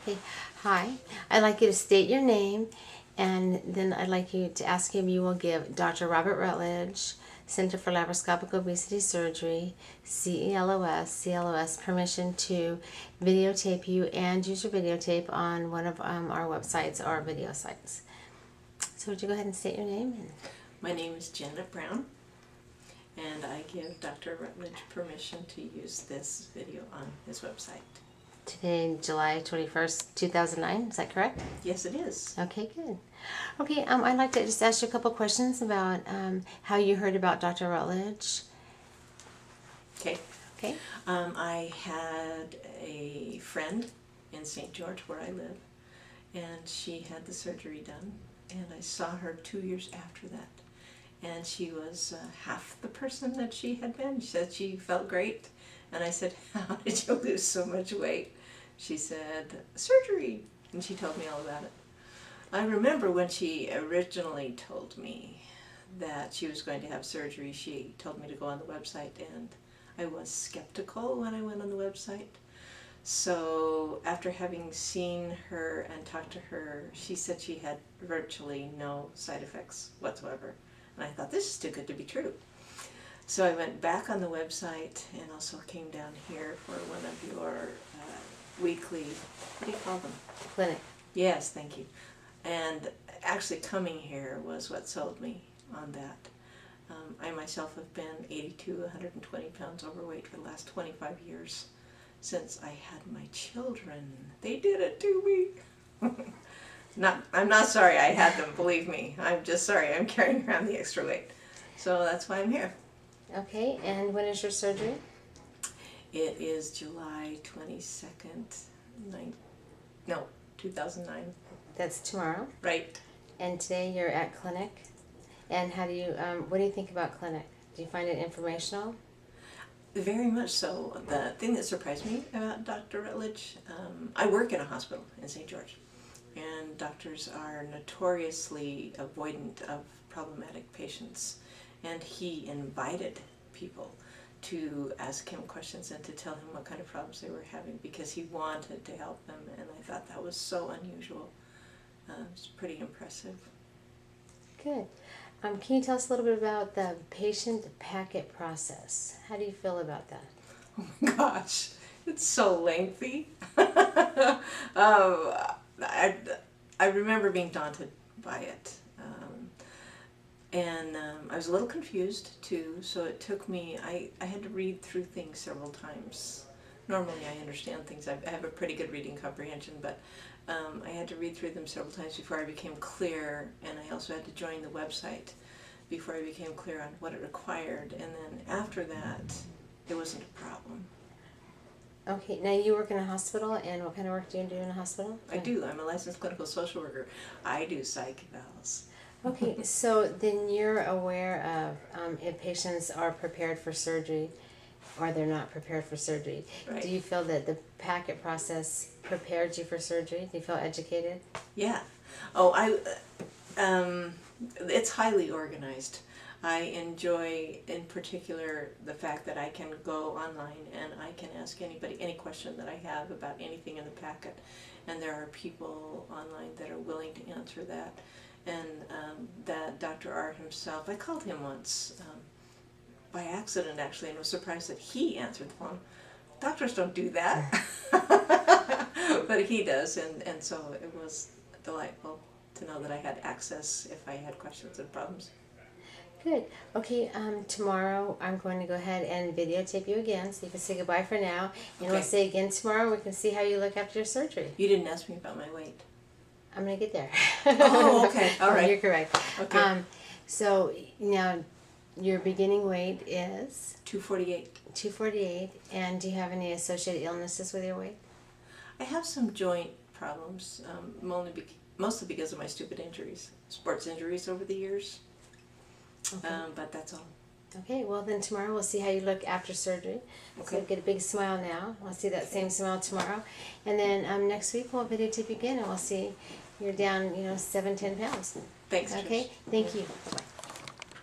Okay. Hi. I'd like you to state your name, and then I'd like you to ask if you will give Dr. Robert Rutledge, Center for Laparoscopic Obesity Surgery, CELOS, permission to videotape you and use your videotape on one of our websites or video sites. So would you go ahead and state your name? My name is Janet Brown, and I give Dr. Rutledge permission to use this video on his website. Today, July 21st, 2009, is that correct? Yes, it is. Okay, good. Okay, I'd like to just ask you a couple questions about how you heard about Dr. Rutledge. Okay. Okay. I had a friend in St. George where I live, and she had the surgery done, and I saw her 2 years after that. And she was half the person that she had been. She said she felt great. And I said, how did you lose so much weight? She said, surgery. And she told me all about it. I remember when she originally told me that she was going to have surgery, she told me to go on the website, and I was skeptical when I went on the website. So after having seen her and talked to her, she said she had virtually no side effects whatsoever. And I thought, this is too good to be true. So I went back on the website and also came down here for one of your weekly, what do you call them? Clinic. Yes, thank you. And actually coming here was what sold me on that. I myself have been 82, 120 pounds overweight for the last 25 years since I had my children. They did it to me. I'm not sorry I had them, believe me. I'm just sorry I'm carrying around the extra weight. So that's why I'm here. Okay, and when is your surgery? It is July 22nd, 2009. That's tomorrow. Right. And today you're at clinic. And how do you, what do you think about clinic? Do you find it informational? Very much so. The thing that surprised me about Dr. Rutledge, I work in a hospital in St. George, and doctors are notoriously avoidant of problematic patients. And he invited people to ask him questions and to tell him what kind of problems they were having because he wanted to help them, and I thought that was so unusual. It's pretty impressive. Good. Can you tell us a little bit about the patient packet process? How do you feel about that? Oh my gosh, it's so lengthy. I remember being daunted by it. And I was a little confused too, so it took me, I had to read through things several times. Normally I understand things, I have a pretty good reading comprehension, but I had to read through them several times before I became clear, and I also had to join the website before I became clear on what it required, and then after that, it wasn't a problem. Okay, now you work in a hospital, and what kind of work do you do in a hospital? I do, I'm a licensed clinical social worker. I do psych evals. Okay, so then you're aware of if patients are prepared for surgery or they're not prepared for surgery. Right. Do you feel that the packet process prepared you for surgery? Do you feel educated? Yeah. Oh, it's highly organized. I enjoy, in particular, the fact that I can go online and I can ask anybody any question that I have about anything in the packet, and there are people online that are willing to answer that. And that Dr. R himself, I called him once by accident actually, and was surprised that he answered the phone. Doctors don't do that, but he does, and so it was delightful to know that I had access if I had questions and problems. Good. Okay, tomorrow I'm going to go ahead and videotape you again so you can say goodbye for now, and Okay. we'll say again tomorrow. We can see how you look after your surgery. You didn't ask me about my weight. I'm going to get there. Oh, okay. All right. You're correct. Okay. So now your beginning weight is 248. 248, and do you have any associated illnesses with your weight? I have some joint problems, mostly because of my stupid injuries, sports injuries over the years. Okay. But that's all. Okay, well then tomorrow we'll see how you look after surgery. Okay. So get a big smile now. We'll see that same smile tomorrow. And then next week we'll videotape you again, and we'll see you're down, 7-10 pounds. Thanks, Okay, Trish. thank you. Bye-bye.